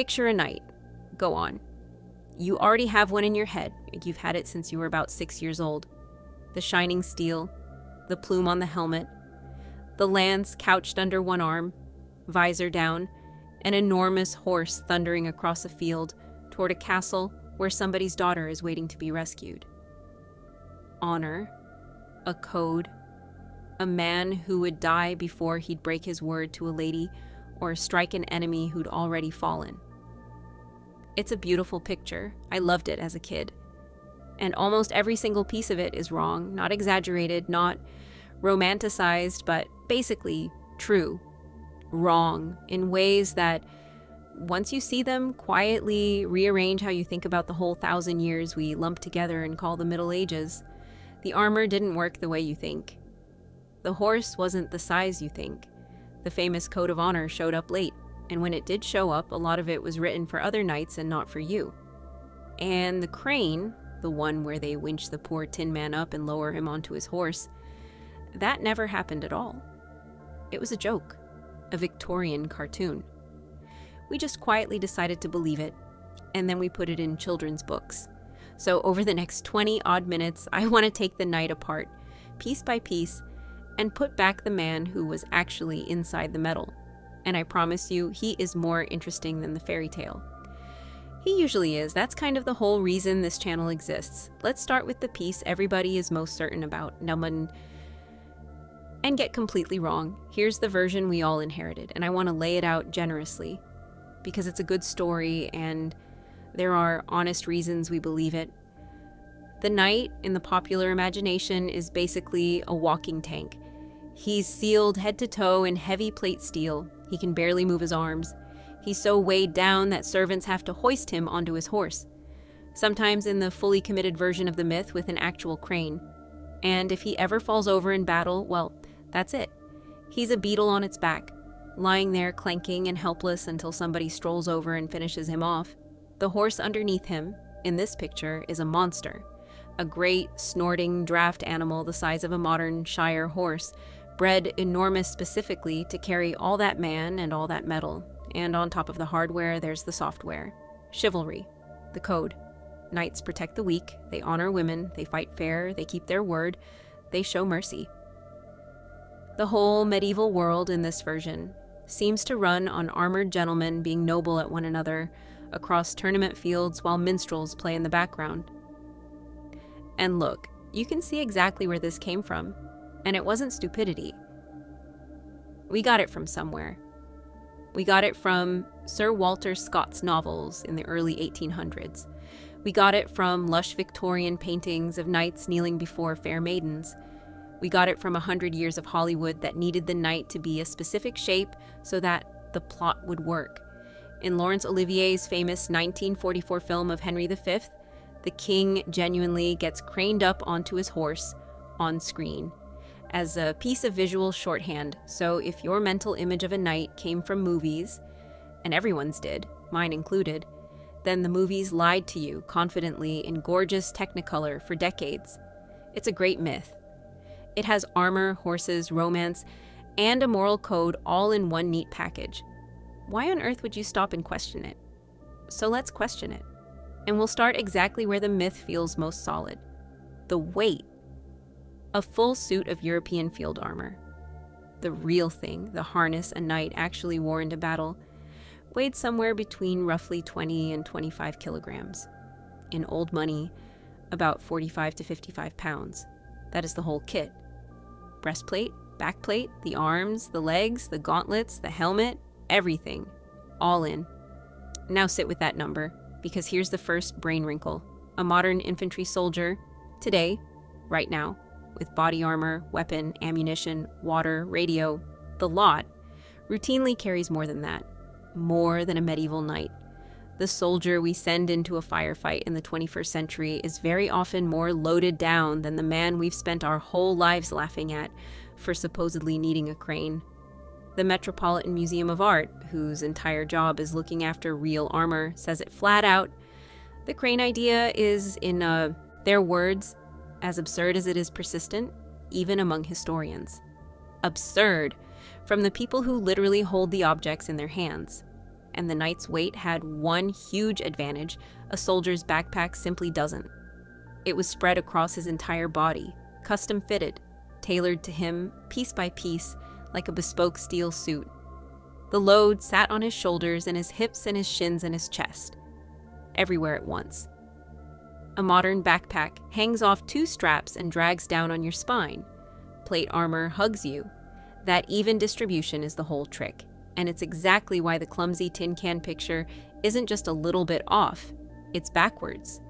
Picture a knight. Go on. You already have one in your head. You've had it since you were about 6 years old. The shining steel, the plume on the helmet, the lance couched under one arm, visor down, an enormous horse thundering across a field toward a castle where somebody's daughter is waiting to be rescued. Honor, a code, a man who would die before he'd break his word to a lady or strike an enemy who'd already fallen. It's a beautiful picture. I loved it as a kid. And almost every single piece of it is wrong, not exaggerated, not romanticized, but basically true. Wrong in ways that, once you see them, quietly rearrange how you think about the whole 1,000 years we lump together and call the Middle Ages. The armor didn't work the way you think. The horse wasn't the size you think. The famous code of honor showed up late, and when it did show up, a lot of it was written for other knights and not for you. And the crane, the one where they winch the poor tin man up and lower him onto his horse, that never happened at all. It was a joke, a Victorian cartoon. We just quietly decided to believe it, and then we put it in children's books. So over the next 20-odd minutes, I want to take the knight apart, piece by piece, and put back the man who was actually inside the metal. And I promise you, he is more interesting than the fairy tale. He usually is. That's kind of the whole reason this channel exists. Let's start with the piece everybody is most certain about, and get completely wrong. Here's the version we all inherited, and I want to lay it out generously, because it's a good story and there are honest reasons we believe it. The knight, in the popular imagination, is basically a walking tank. He's sealed head to toe in heavy plate steel. He can barely move his arms. He's so weighed down that servants have to hoist him onto his horse, sometimes in the fully committed version of the myth with an actual crane. And if he ever falls over in battle, well, that's it. He's a beetle on its back, lying there clanking and helpless until somebody strolls over and finishes him off. The horse underneath him, in this picture, is a monster, a great, snorting draft animal the size of a modern Shire horse, bred enormous specifically to carry all that man and all that metal. And on top of the hardware, there's the software. Chivalry, the code. Knights protect the weak, they honor women, they fight fair, they keep their word, they show mercy. The whole medieval world in this version seems to run on armored gentlemen being noble at one another across tournament fields while minstrels play in the background. And look, you can see exactly where this came from, and it wasn't stupidity. We got it from somewhere. We got it from Sir Walter Scott's novels in the early 1800s. We got it from lush Victorian paintings of knights kneeling before fair maidens. We got it from 100 years of Hollywood that needed the knight to be a specific shape so that the plot would work. In Laurence Olivier's famous 1944 film of Henry V, the king genuinely gets craned up onto his horse on screen as a piece of visual shorthand. So if your mental image of a knight came from movies, and everyone's did, mine included, then the movies lied to you confidently in gorgeous technicolor for decades. It's a great myth. It has armor, horses, romance, and a moral code all in one neat package. Why on earth would you stop and question it? So let's question it. And we'll start exactly where the myth feels most solid. The weight. A full suit of European field armor. The real thing, the harness a knight actually wore into battle, weighed somewhere between roughly 20 and 25 kilograms. In old money, about 45 to 55 pounds. That is the whole kit. Breastplate, backplate, the arms, the legs, the gauntlets, the helmet, everything. All in. Now sit with that number, because here's the first brain wrinkle. A modern infantry soldier, today, right now, with body armor, weapon, ammunition, water, radio, the lot, routinely carries more than that. More than a medieval knight. The soldier we send into a firefight in the 21st century is very often more loaded down than the man we've spent our whole lives laughing at for supposedly needing a crane. The Metropolitan Museum of Art, whose entire job is looking after real armor, says it flat out. The crane idea is, in their words, as absurd as it is persistent, even among historians. Absurd, from the people who literally hold the objects in their hands. and the knight's weight had one huge advantage a soldier's backpack simply doesn't. It was spread across his entire body, custom fitted, tailored to him piece by piece like a bespoke steel suit. The load sat on his shoulders and his hips and his shins and his chest, everywhere at once. A modern backpack hangs off two straps and drags down on your spine. Plate armor hugs you. That even distribution is the whole trick, and it's exactly why the clumsy tin can picture isn't just a little bit off, it's backwards.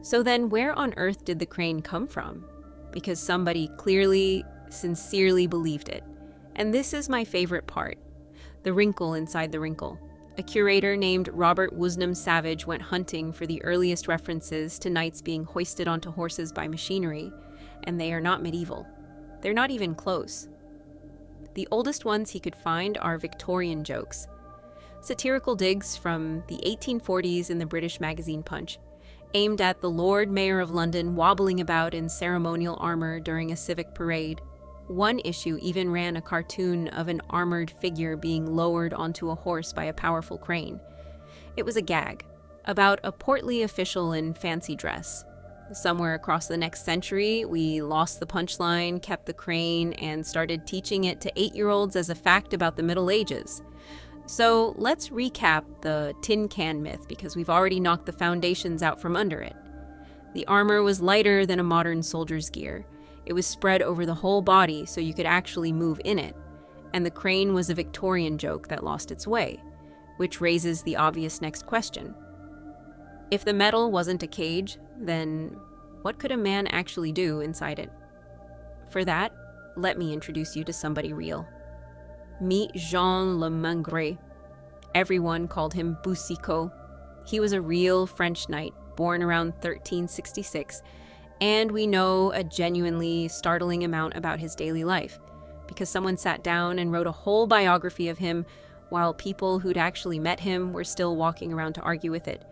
So then where on earth did the crane come from? Because somebody clearly, sincerely believed it. And this is my favorite part, the wrinkle inside the wrinkle. A curator named Robert Woosnam Savage went hunting for the earliest references to knights being hoisted onto horses by machinery, and they are not medieval. They're not even close. The oldest ones he could find are Victorian jokes, satirical digs from the 1840s in the British magazine Punch, aimed at the Lord Mayor of London wobbling about in ceremonial armor during a civic parade. One issue even ran a cartoon of an armored figure being lowered onto a horse by a powerful crane. It was a gag, about a portly official in fancy dress. Somewhere across the next century, we lost the punchline, kept the crane, and started teaching it to 8-year-olds as a fact about the Middle Ages. So let's recap the tin can myth because we've already knocked the foundations out from under it. The armor was lighter than a modern soldier's gear. It was spread over the whole body so you could actually move in it. And the crane was a Victorian joke that lost its way, which raises the obvious next question. If the metal wasn't a cage, then what could a man actually do inside it? For that, let me introduce you to somebody real. Meet Jean Le Mangret. Everyone called him Boucicaut. He was a real French knight, born around 1366, and we know a genuinely startling amount about his daily life, because someone sat down and wrote a whole biography of him while people who'd actually met him were still walking around to argue with it.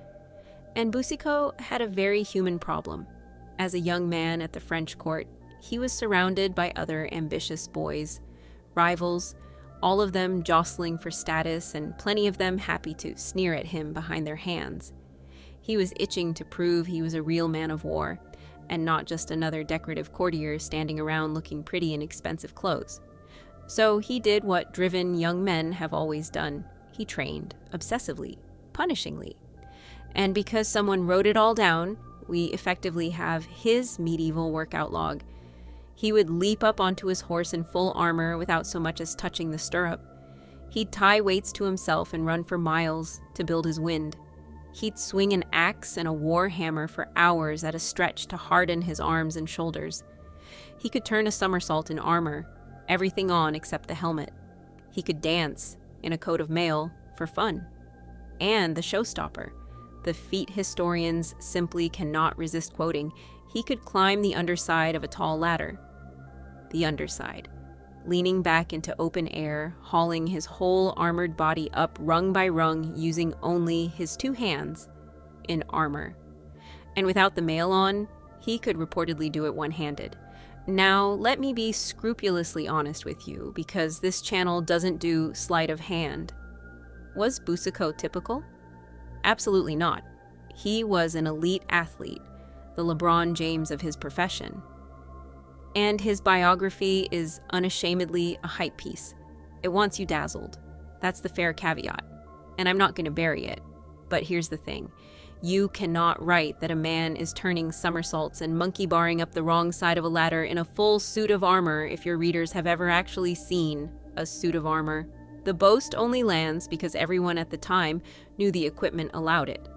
And Boucicaut had a very human problem. As a young man at the French court, he was surrounded by other ambitious boys, rivals, all of them jostling for status and plenty of them happy to sneer at him behind their hands. He was itching to prove he was a real man of war, and not just another decorative courtier standing around looking pretty in expensive clothes. So he did what driven young men have always done. He trained, obsessively, punishingly. And because someone wrote it all down, we effectively have his medieval workout log. He would leap up onto his horse in full armor without so much as touching the stirrup. He'd tie weights to himself and run for miles to build his wind. He'd swing an axe and a war hammer for hours at a stretch to harden his arms and shoulders. He could turn a somersault in armor, everything on except the helmet. He could dance in a coat of mail for fun. And the showstopper, the feat historians simply cannot resist quoting, he could climb the underside of a tall ladder. The underside, leaning back into open air, hauling his whole armored body up rung by rung using only his two hands in armor. And without the mail on, he could reportedly do it one-handed. Now, let me be scrupulously honest with you, because this channel doesn't do sleight of hand. Was Boucicaut typical? Absolutely not. He was an elite athlete, the LeBron James of his profession. And his biography is unashamedly a hype piece. It wants you dazzled. That's the fair caveat. And I'm not going to bury it. But here's the thing. You cannot write that a man is turning somersaults and monkey barring up the wrong side of a ladder in a full suit of armor if your readers have ever actually seen a suit of armor. The boast only lands because everyone at the time knew the equipment allowed it.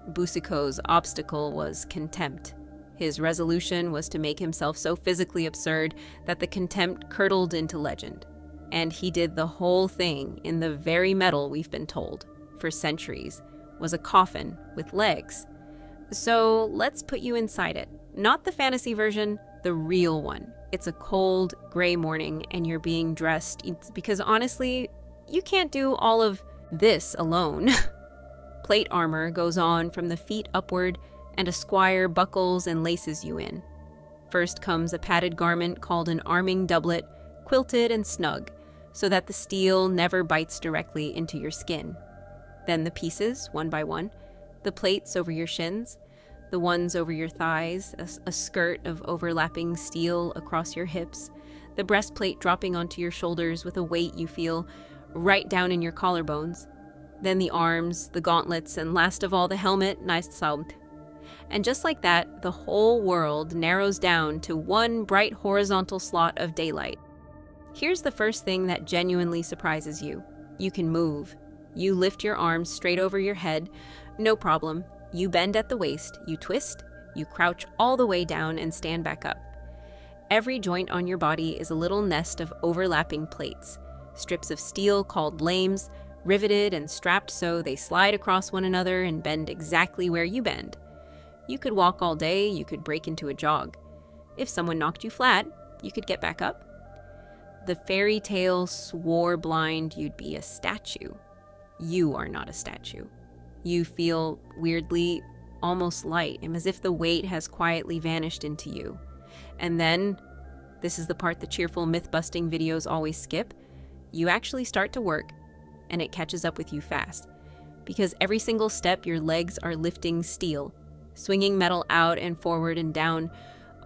Boucicaut's obstacle was contempt. His resolution was to make himself so physically absurd that the contempt curdled into legend. And he did the whole thing in the very metal we've been told, for centuries, was a coffin with legs. So let's put you inside it. Not the fantasy version, the real one. It's a cold, gray morning and you're being dressed because honestly, you can't do all of this alone. Plate armor goes on from the feet upward and a squire buckles and laces you in. First comes a padded garment called an arming doublet, quilted and snug, so that the steel never bites directly into your skin. Then the pieces, one by one, the plates over your shins, the ones over your thighs, a skirt of overlapping steel across your hips, the breastplate dropping onto your shoulders with a weight you feel right down in your collarbones, then the arms, the gauntlets, and last of all the helmet, somersaults. And just like that, the whole world narrows down to one bright horizontal slot of daylight. Here's the first thing that genuinely surprises you. You can move. You lift your arms straight over your head, no problem. You bend at the waist, you twist, you crouch all the way down and stand back up. Every joint on your body is a little nest of overlapping plates, strips of steel called lames, riveted and strapped so they slide across one another and bend exactly where you bend. You could walk all day, you could break into a jog. If someone knocked you flat, you could get back up. The fairy tale swore blind you'd be a statue. You are not a statue. You feel weirdly almost light, and as if the weight has quietly vanished into you. And then, this is the part the cheerful myth-busting videos always skip, you actually start to work, and it catches up with you fast. Because every single step your legs are lifting steel, swinging metal out and forward and down,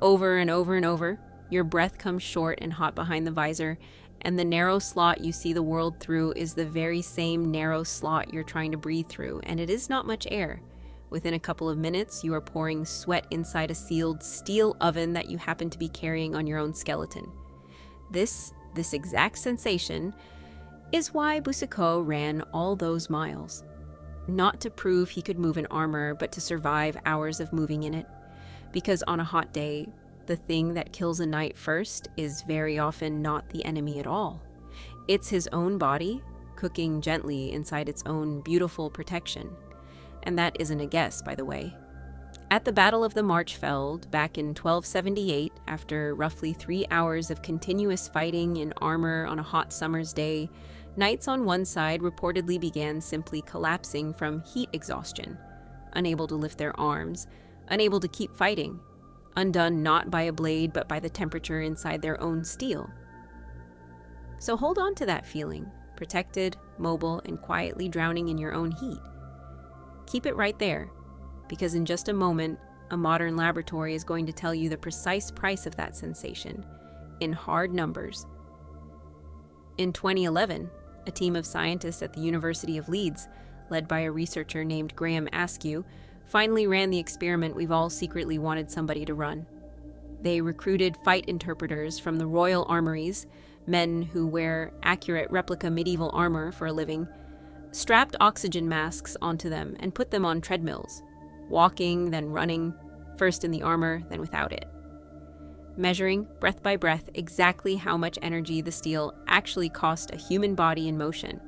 over and over and over. Your breath comes short and hot behind the visor, and the narrow slot you see the world through is the very same narrow slot you're trying to breathe through, and it is not much air. Within a couple of minutes, you are pouring sweat inside a sealed steel oven that you happen to be carrying on your own skeleton. This exact sensation is why Boucicault ran all those miles. Not to prove he could move an armor, but to survive hours of moving in it. Because on a hot day, the thing that kills a knight first is very often not the enemy at all. It's his own body, cooking gently inside its own beautiful protection. And that isn't a guess, by the way. At the Battle of the Marchfeld, back in 1278, after roughly 3 hours of continuous fighting in armor on a hot summer's day, knights on one side reportedly began simply collapsing from heat exhaustion, unable to lift their arms, unable to keep fighting, undone not by a blade but by the temperature inside their own steel. So hold on to that feeling, protected, mobile, and quietly drowning in your own heat. Keep it right there, because in just a moment, a modern laboratory is going to tell you the precise price of that sensation, in hard numbers. In 2011, a team of scientists at the University of Leeds, led by a researcher named Graham Askew, finally ran the experiment we've all secretly wanted somebody to run. They recruited fight interpreters from the royal armories, men who wear accurate replica medieval armor for a living, strapped oxygen masks onto them and put them on treadmills, walking, then running, first in the armor, then without it, measuring, breath by breath, exactly how much energy the steel actually cost a human body in motion.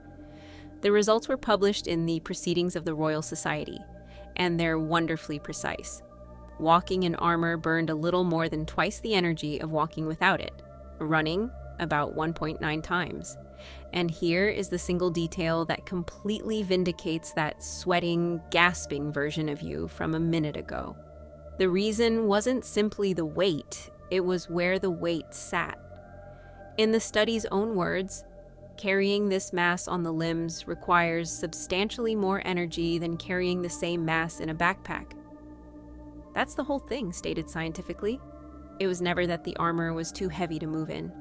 The results were published in the Proceedings of the Royal Society, and they're wonderfully precise. Walking in armor burned a little more than twice the energy of walking without it, running about 1.9 times. And here is the single detail that completely vindicates that sweating, gasping version of you from a minute ago. The reason wasn't simply the weight, it was where the weight sat. In the study's own words, carrying this mass on the limbs requires substantially more energy than carrying the same mass in a backpack. That's the whole thing, stated scientifically. It was never that the armor was too heavy to move in.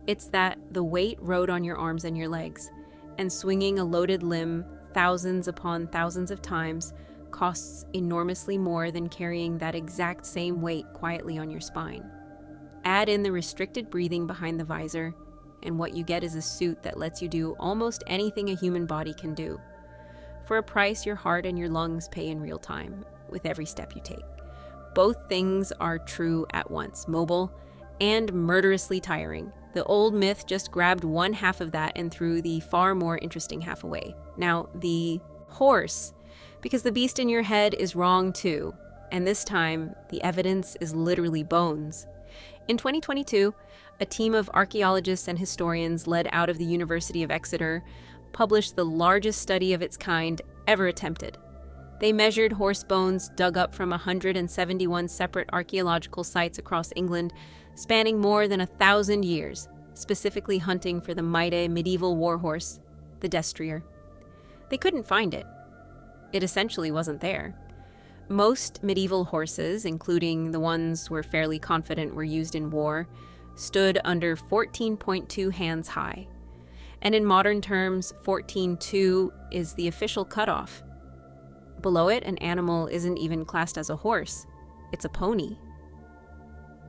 It's that the weight rode on your arms and your legs, and swinging a loaded limb thousands upon thousands of times costs enormously more than carrying that exact same weight quietly on your spine. Add in the restricted breathing behind the visor, and what you get is a suit that lets you do almost anything a human body can do. For a price your heart and your lungs pay in real time, with every step you take. Both things are true at once, mobile and murderously tiring. The old myth just grabbed one half of that and threw the far more interesting half away. Now, the horse, because the beast in your head is wrong too, and this time, the evidence is literally bones. In 2022, a team of archaeologists and historians led out of the University of Exeter published the largest study of its kind ever attempted. They measured horse bones dug up from 171 separate archaeological sites across England, spanning more than 1,000 years, specifically hunting for the mighty medieval warhorse, the destrier. They couldn't find it. It essentially wasn't there. Most medieval horses, including the ones we're fairly confident were used in war, stood under 14.2 hands high. And in modern terms, 14.2 is the official cutoff. Below it, an animal isn't even classed as a horse. It's a pony.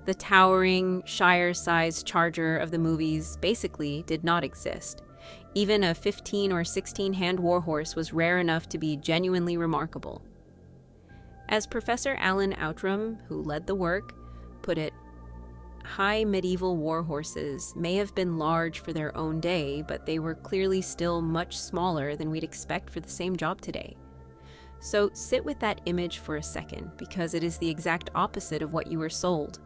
The towering, Shire-sized charger of the movies basically did not exist. Even a 15 or 16-hand warhorse was rare enough to be genuinely remarkable. As Professor Alan Outram, who led the work, put it, high medieval warhorses may have been large for their own day, but they were clearly still much smaller than we'd expect for the same job today. So sit with that image for a second, because it is the exact opposite of what you were sold.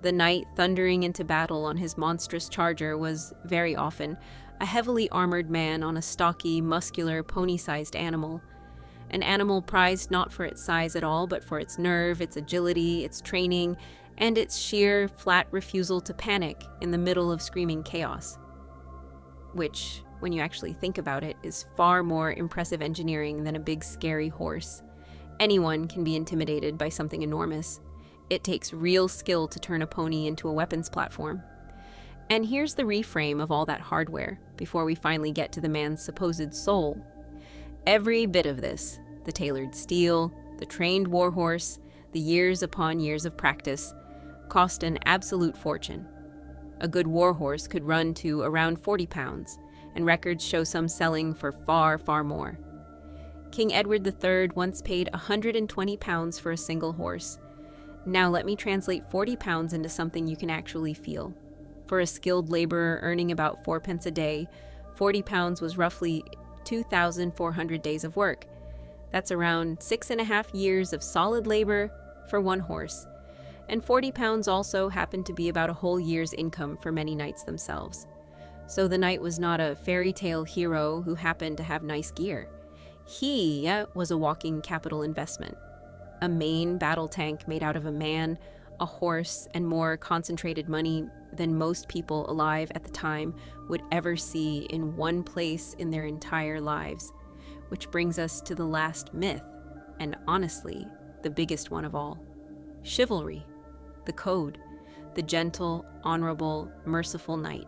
The knight thundering into battle on his monstrous charger was, very often, a heavily armored man on a stocky, muscular, pony-sized animal. An animal prized not for its size at all, but for its nerve, its agility, its training, and its sheer, flat refusal to panic in the middle of screaming chaos. Which, when you actually think about it, is far more impressive engineering than a big, scary horse. Anyone can be intimidated by something enormous. It takes real skill to turn a pony into a weapons platform. And here's the reframe of all that hardware, before we finally get to the man's supposed soul. Every bit of this, the tailored steel, the trained warhorse, the years upon years of practice, cost an absolute fortune. A good warhorse could run to around 40 pounds, and records show some selling for far, far more. King Edward III once paid 120 pounds for a single horse. Now let me translate 40 pounds into something you can actually feel. For a skilled laborer earning about 4 pence a day, 40 pounds was roughly 2,400 days of work. That's around 6.5 years of solid labor for one horse. And 40 pounds also happened to be about a whole year's income for many knights themselves. So the knight was not a fairy tale hero who happened to have nice gear. He was a walking capital investment. A main battle tank made out of a man, a horse, and more concentrated money than most people alive at the time would ever see in one place in their entire lives. Which brings us to the last myth, and honestly, the biggest one of all. Chivalry, the code, the gentle, honorable, merciful knight.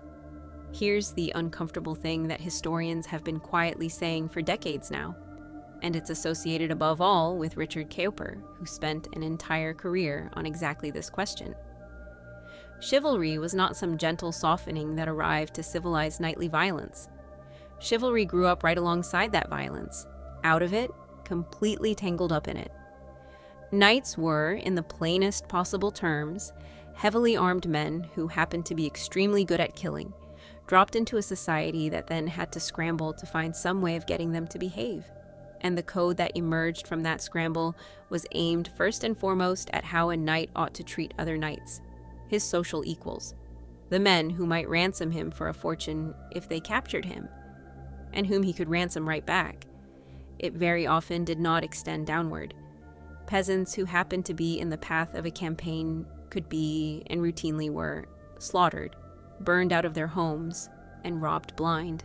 Here's the uncomfortable thing that historians have been quietly saying for decades now, and it's associated above all with Richard Cowper, who spent an entire career on exactly this question. Chivalry was not some gentle softening that arrived to civilize knightly violence. Chivalry grew up right alongside that violence, out of it, completely tangled up in it. Knights were, in the plainest possible terms, heavily armed men who happened to be extremely good at killing, dropped into a society that then had to scramble to find some way of getting them to behave. And the code that emerged from that scramble was aimed first and foremost at how a knight ought to treat other knights, his social equals, the men who might ransom him for a fortune if they captured him, and whom he could ransom right back. It very often did not extend downward. Peasants who happened to be in the path of a campaign could be, and routinely were, slaughtered, burned out of their homes, and robbed blind.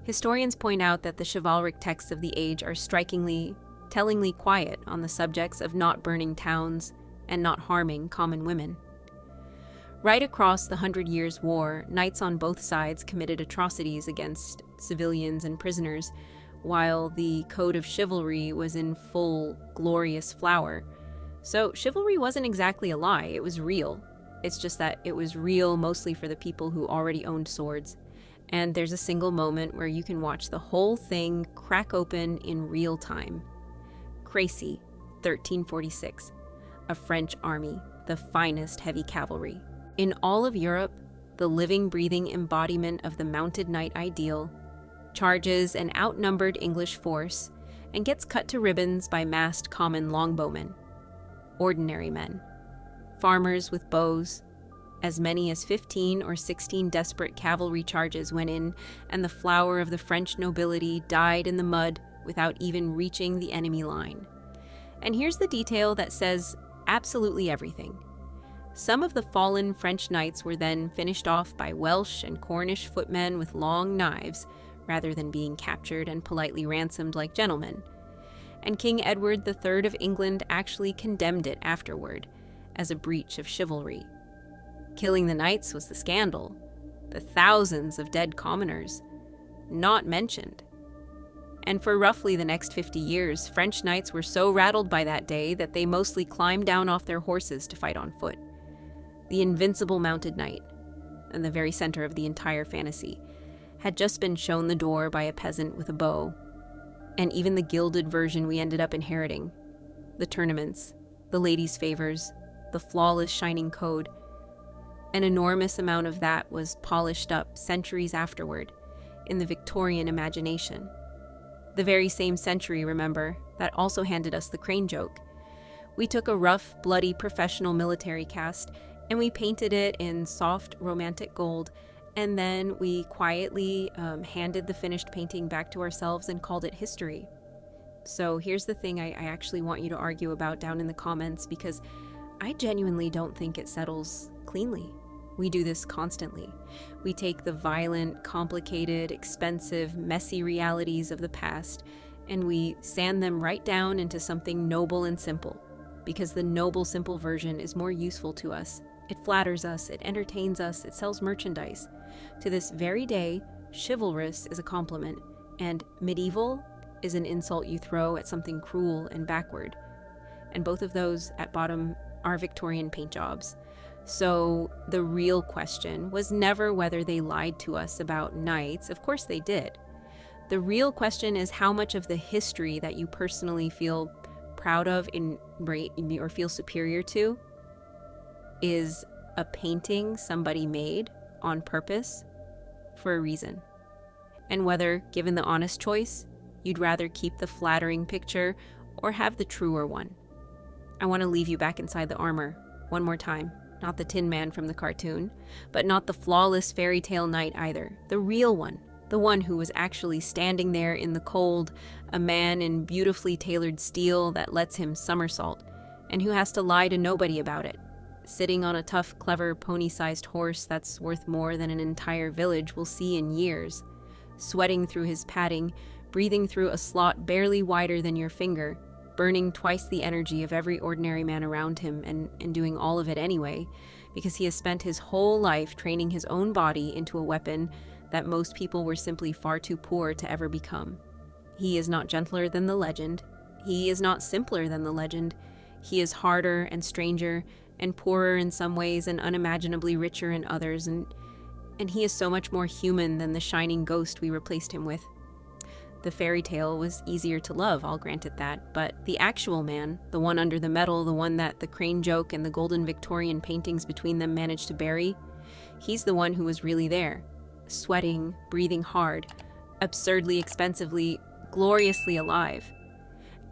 Historians point out that the chivalric texts of the age are strikingly, tellingly quiet on the subjects of not burning towns and not harming common women. Right across the 100 Years' War, knights on both sides committed atrocities against civilians and prisoners, while the code of chivalry was in full, glorious flower. So chivalry wasn't exactly a lie, it was real. It's just that it was real mostly for the people who already owned swords. And there's a single moment where you can watch the whole thing crack open in real time. Crécy, 1346. A French army, the finest heavy cavalry. In all of Europe, the living, breathing embodiment of the mounted knight ideal, charges an outnumbered English force and gets cut to ribbons by massed common longbowmen. Ordinary men. Farmers with bows. As many as 15 or 16 desperate cavalry charges went in, and the flower of the French nobility died in the mud without even reaching the enemy line. And here's the detail that says absolutely everything. Some of the fallen French knights were then finished off by Welsh and Cornish footmen with long knives, rather than being captured and politely ransomed like gentlemen. And King Edward III of England actually condemned it afterward as a breach of chivalry. Killing the knights was the scandal. The thousands of dead commoners, not mentioned. And for roughly the next 50 years, French knights were so rattled by that day that they mostly climbed down off their horses to fight on foot. The invincible mounted knight, in the very center of the entire fantasy, had just been shown the door by a peasant with a bow. And even the gilded version we ended up inheriting, the tournaments, the ladies' favors, the flawless shining code, an enormous amount of that was polished up centuries afterward in the Victorian imagination. The very same century, remember, that also handed us the crane joke. We took a rough, bloody, professional military cast and we painted it in soft, romantic gold, and then we quietly handed the finished painting back to ourselves and called it history. So here's the thing I actually want you to argue about down in the comments, because I genuinely don't think it settles cleanly. We do this constantly. We take the violent, complicated, expensive, messy realities of the past and we sand them right down into something noble and simple, because the noble, simple version is more useful to us. It flatters us, it entertains us, it sells merchandise. To this very day, chivalrous is a compliment, and medieval is an insult you throw at something cruel and backward. And both of those, at bottom, are Victorian paint jobs. So the real question was never whether they lied to us about knights. Of course they did. The real question is how much of the history that you personally feel proud of or feel superior to is a painting somebody made on purpose for a reason. And whether, given the honest choice, you'd rather keep the flattering picture or have the truer one. I want to leave you back inside the armor one more time. Not the Tin Man from the cartoon, but not the flawless fairy tale knight either. The real one. The one who was actually standing there in the cold, a man in beautifully tailored steel that lets him somersault, and who has to lie to nobody about it. Sitting on a tough, clever, pony-sized horse that's worth more than an entire village will see in years. Sweating through his padding, breathing through a slot barely wider than your finger, burning twice the energy of every ordinary man around him, and doing all of it anyway, because he has spent his whole life training his own body into a weapon that most people were simply far too poor to ever become. He is not gentler than the legend. He is not simpler than the legend. He is harder and stranger and poorer in some ways and unimaginably richer in others, and he is so much more human than the shining ghost we replaced him with. The fairy tale was easier to love, I'll grant it that, but the actual man, the one under the metal, the one that the crane joke and the golden Victorian paintings between them managed to bury, he's the one who was really there, sweating, breathing hard, absurdly, expensively, gloriously alive.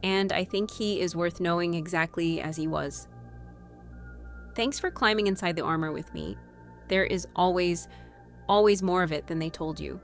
And I think he is worth knowing exactly as he was. Thanks for climbing inside the armor with me. There is always more of it than they told you.